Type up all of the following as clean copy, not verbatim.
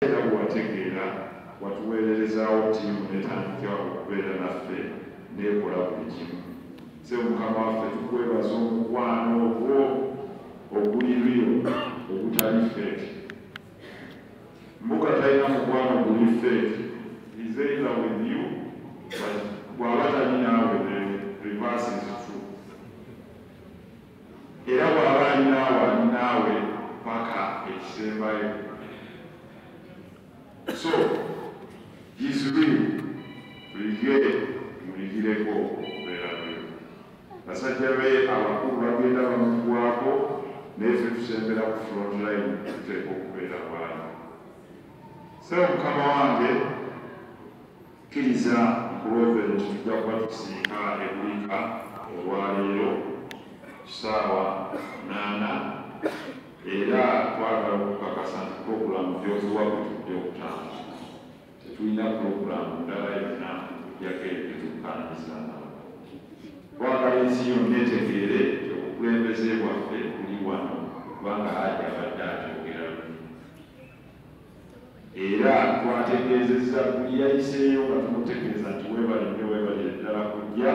era bwategeera watuweererezaawo ttiimu netandika okubeera naffe neekola buli kimu. Se Mukama waffe tukwebaza omukwano ogwo oguliryo ogutali feeki. Mbuga talina mukwano guli feeki. He's either with you, but bw'aba tali naawe the reverse is true. Era bw'aba ali naawe paka ekisembayo. So, he's real. Muligireko okubeera lwe. Basajja be abakulu bagenda bamugwako neffe tusembera ku front line tuteeka okubeera bwali. So Mukama wange kkiriza nkuloobe nti tujja kuba tusiika ebulika olwaleero ssaawa 8 era twagala okukakasa nti puroguramu gyoziwa bwe tujja okutambula. Tetulina puroguramu ndala yonna yako ebitukaniriza nawo. Twagala ensi yonna etegeere obukulembeze bwaffe buli wano kubanga Hajji abadde akyogera lumu. Era twategeezezza buli yayiseeyo nga tumutegeeza nti weebalire ddala kujja,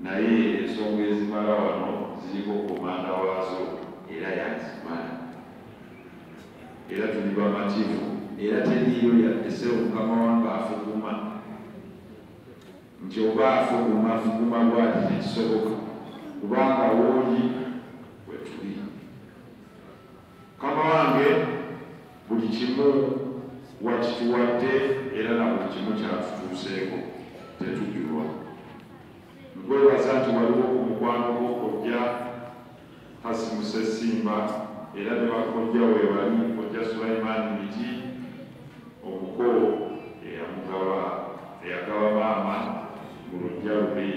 naye ensonga ezimala wano ziriko komanda waazo era yazimala. Era tuli bamativu era teriyo yaddesewo Mukama wange afuguma nti oba afuguma bwati tekisoboka kubanga wooli wetuli. Mukama wange buli kimu wakituwadde era na buli kimu kyatutuuseeko tetujulwa. Nkwebaza nti waliwo ku mukwano gw'okojja Kassim Sessimba era ne bakojja weebali kojja Sulaiman Miti omuko eyagaba maama mu lujja lube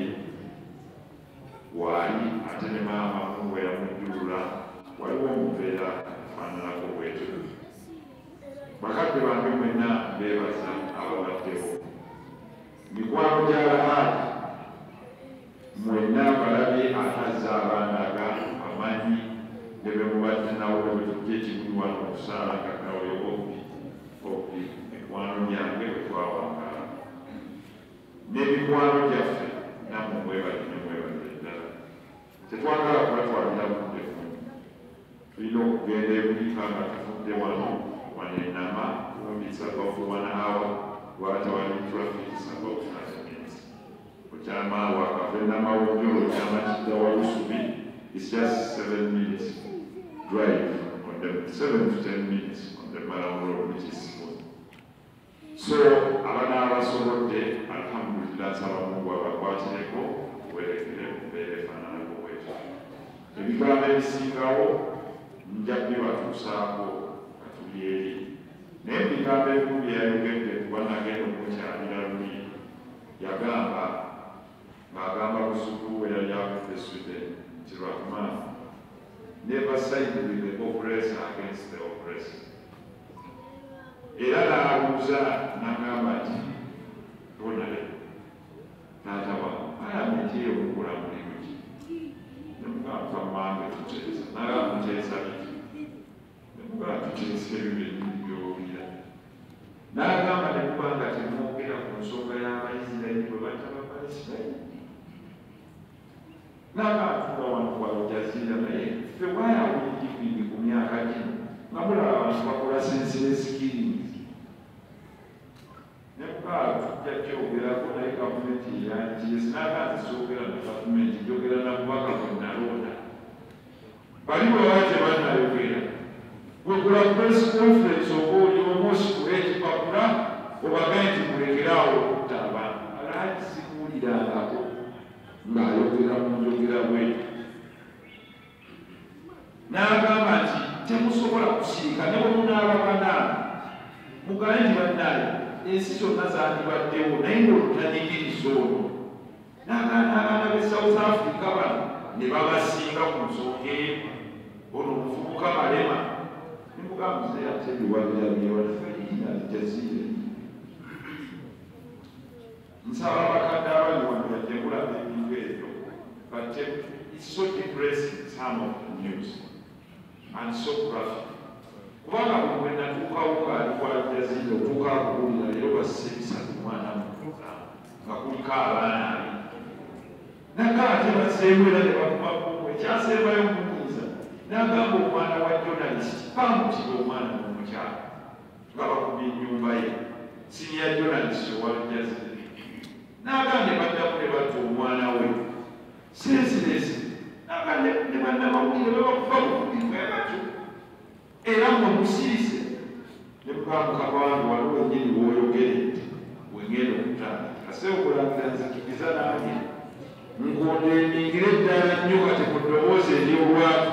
waali ate ne maama we yamujjulula waliwo omubeera afaananako bwetyo. Bakadde bange mwenna beebaza ababaddewo. Mikwano gy'Alahaaji mwenna balabye atazza abaana amanyi ne be mubadde nawo bwe tujja ekigulu wano okusaala kakaawe obi mikwano gyange bwe twawangala n'emikwano gyaffe nammwe mwebadde ddala. Tetwagala kubatwalira budde bumu. Tulina okugenda ebulika nga tuvudde wano wanenama it's about 1 hour watawali traffic is about 30 minutes. Ochama wakafenda mawujolo chama chitawa Usubi it's just 7 minutes drive on the 7 to 10 minutes on the Maram Road, which is smooth. So abana abasobodde alhamdulillah sabamungu abakwatireko werekere kubeere fanana bwetyo. Ebigambo ebisingawo nja kubibatuusaako katuli eri. Naye ebigambo ebimu byeyayogedde kuba nagenda okukyalira luli ng'agamba lusuku we yali avudde Sweden nti Rahman never side with the oppressor against the oppressor. Era n'abuuza n'agamba nti tonale taata wange palamenti eyo mukola mulimu ki? Ne mugamba mmange tuteesa n'agamba muteesa biki? Ne mugamba tuteesa ebyo byennyini by'owulira. N'agamba ne kubanga temwogera ku nsonga y'Abayisirayiri bwe batta Bapalisirayiri. N'abantu wano kwalojazira naye ffe wayawulikikwini ku myaka gino nga mulaba abantu bakola sensiresikirizi. Ne mukaaga tujja kyogerako naye gavumenti eyanjiresi n'aganzi soogera na gavumenti njogera na bubaka bwe nalonda. Bali bwe baba tebannayogera wegula press conference oba oli omosi kuba ekipapula obagaye nti mulekeraawo okutta abantu. Alhaji sikuwulirangako ng'ayogera mu njogera bwetu. N'agamba nti temusobola kusirika ne bwe munaabagana mugaye nti bannaaye ensi zonna zandibaddewo naye ng'olutanyigiriza ono. N'abaana b'e South Africa bano ne babasinga ku nsonga eyo. Ono omuvubuka Malema ne mugamba muzeeyi ate ebiwabirabyewaafeyina jaziire. Nsaba abakadde abali wano yajje kulaba ebintu ebyo, but it's so depressing, some of the news, and so graphic. kubanga buli bwe natuukawo ng'ali kwajjazindo otuuka akuwulira leero basse bisatu mwana mukuza nga kuliko abaana ali naga ate baseemu era ne bakumakumu ekyasembayo omunyiiza n'agamba omwana wa journalist bamutira omwana n'omukyala nga bakubye ennyumba ye siniya journalist owaljazindo n'agamba ne baddamu ne batta omwana we sensiresi n'agamba ne bannamawulire babakuba bukubirwe batyo era mwe musirise ne mukama wange waliwo ennyini w'oyogere wengenda okutandika ase okulangira nzikiriza nange nkondendingire eddala nnyo kati mu ddoboozi ery'olwatu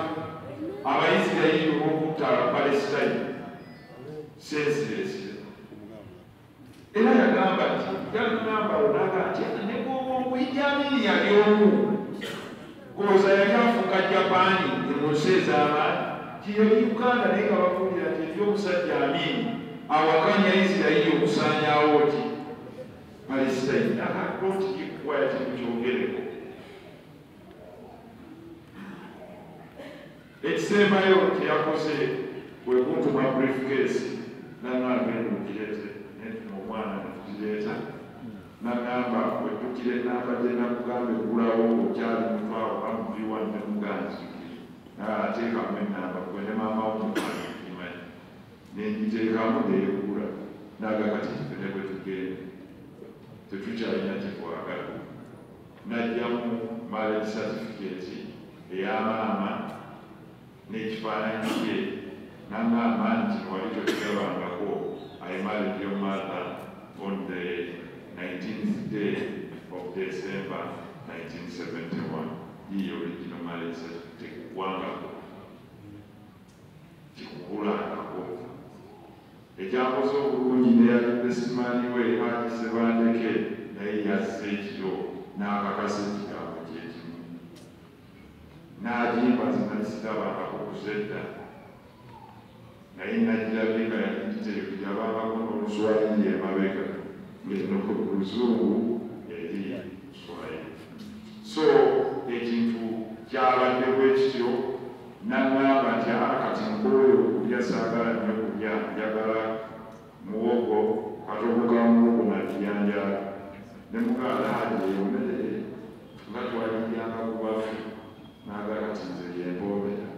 abaisirayiri olw'okutta abapalesitayini sensiresi era yagamba nti yagamba onaga nti ne bw'omuyijamini yali omu koza yali afuuka japaani mu nsi ez'amaanyi tiyali uganda naye nga bakuulira nti ebyomusajja amini awakanya isirayiri okusaanyaawo ti palesitayini akatontikikwayati mukyogereko ekisembayo kyeyakoze bwe kuntuma briefcase nanagenda okirete omwana netukireeta nagamba bwe tukire namba gye nakugamba eggulawo okyali mutwawo bamuviwa nemuganzi ateekamu enamba gwe ne maama womukimanyi nengiteekamu neegula naga kati tufune bwe tugenda tetukyalina kyetwagala najjamu marriage certificate eyamaama n'ekifaananyi kye nangamba nti wali tokirabangako I married your mother on the 19th day of December 1971. The original marriage certificate wangako kikukulangako ekyakoze obulungi neyalidde simanyi we Sebandeke naye yazze ekiro n'akakasa ekigambo kyekimu n'agimba zinazirabangako kuzedda naye nagirabye nga yagiyabangako n'oluswayiri emabega ngeno oluzungu eri luswayiri so ekintu kyabadde bwekityo nangamba nti kati nkooyo okulya saagala nnyo kulya njagala muwogo katobuka muwogo nakiyanjala ne muganda hajeyomerere nga twaliryanga ku baffe naagala kati nze yemboomera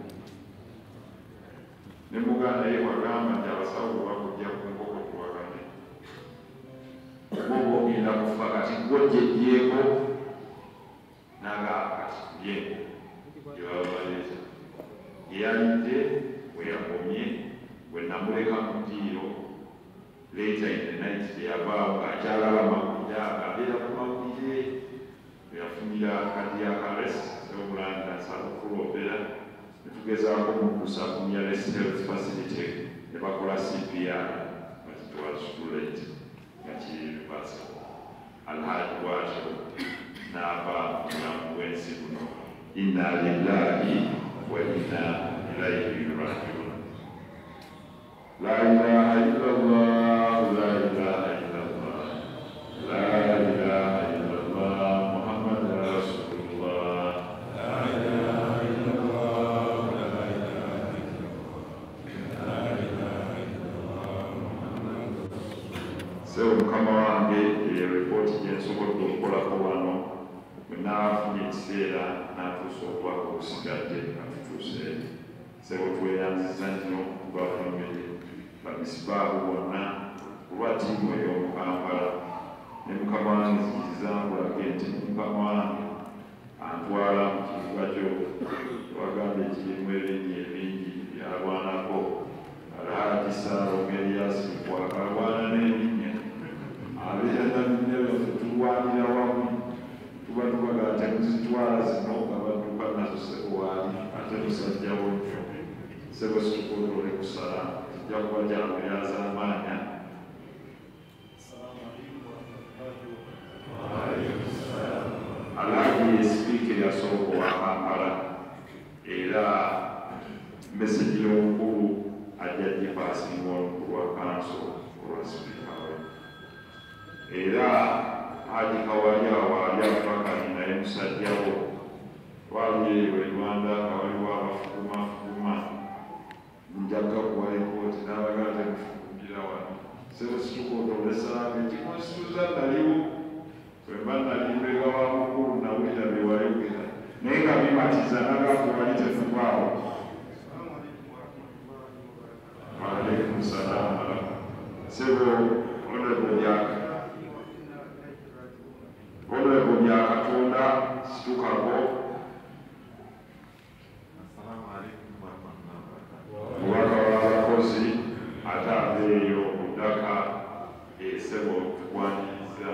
ne muganda ye wagamba nti abasawo bakujja ku nkoko tuwagane muwogo ogenda kufa kati gwojjejjeeko nagamba kati yengo gyebabaleeta yeyalidde weyakomye wenamuleka mu ddiiro later in the night teyavaawo ng'akyalaba amawulire abeera ku mawulire weyafunira kadi yakalesi Omulangila nsaba okuloopera netugezaako mukkusa ku nearest health facility ne bakola CPR but it was too late nga kiribasa alhaji bwatyo n'ava mulamu bw'ensi buno inna lillahi wa inna ilaihi rajiun. La ilaha illallah, la ilaha illallah, la ilaha illallah, Muhammad Rasulullah, la ilaha illallah, la ilaha illallah, la ilaha illallah, Muhammad Rasulullah. Sewo mukama wange report gyensobodde okukolako wano naafunye ekiseera n'atuusa okwaka obusigadde atutuuse sebo tweyanziza nnyo kubafamire bamisibaabu bonna kulwa ttiimu ey'omukampala ne mukama wange zikiriza nkulage nti mukama wange antwala mu kibuga kyo twagambe ekirimu ebingi ebingi byalwanako alhaji Saalongo Eriasi kwakalwana n'ebinnya abeera naminne baffe tulwanira wamu tuba tubaga temuzitwala zino nga badduka nazo sebo waali ate musajjawo nnyo sebo situkootole kusala kijja kuba kyamulyaza amaanya alhaji yesipiika eyasooka owa Kampala era mesegi y'omukulu ajja gipaasinga omukulu wa kanso olwa sipiika we era Haji Kawali awali abapakani naye musajjawo twaliyo eyo Rwanda nga waliwo abafukuma njaga kuwa lipoota sebusitukootolesa ekikonstituza naliwo wemba nalimbega wa mukulu nawulira bewayogera naye nga bimatiza nagakubali tetuvaawo. Waalaikum salaam. Sebo Honorable Katonda situkako. Mubaka w'abakozi ate aveeyo omudaka Sebo tukwaniriza.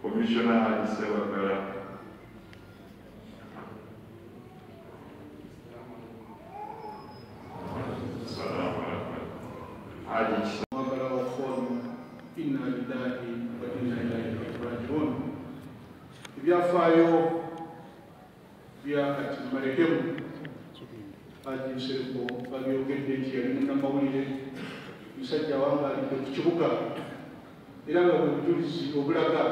Commissioner Ali Sebagala. Ibyafaayo bya kati marehemu Haji Nsereko babyogedde nti yali munnamawulire musajja wangalidde ku kibuga era nga bwe bujulizi obulaga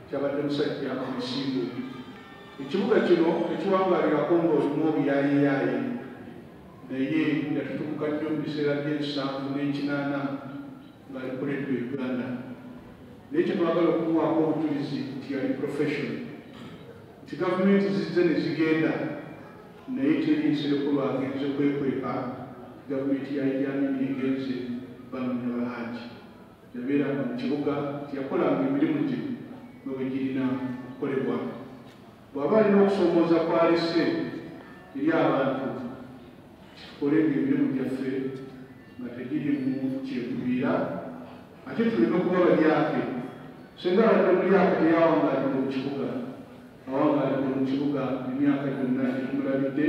kyabadde musajja omusingo. Ekibuga kino ekiwangalirako ng'olimu obuyaayeeyaaye naye yatutuuka nnyo mu biseera by'ensanvu n'ekinaana ng'alikoleddwa Uganda. Naye kye twagala okumuwaako obujulizi nti yali profession, nti gavumenti zizze ne zigenda naye teri Nsereko lwagenze kwekweka gavumenti ya Idi Amin egenze bamenya Bahaji. Yabeeranga mu kibuga, tiyakolanga emirimu gye nga bwe girina okukolebwa. Bw'aba alina okusoomooza kwalese eri abantu tukolenga emirimu gyaffe nga tegiri mu kyekubiira, ate tulina okuba balyake. Senga abadde mulyake teyawangalidde mu kibuga, awangalidde mu kibuga emyaka gyonna etumulabidde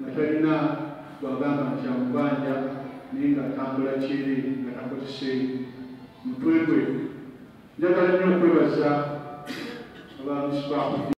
nga talina twagamba nti amubanja naye ng'atambula kyeri nga takozese mutwe gwe. Njagala nnyo okwebaza abamusibaku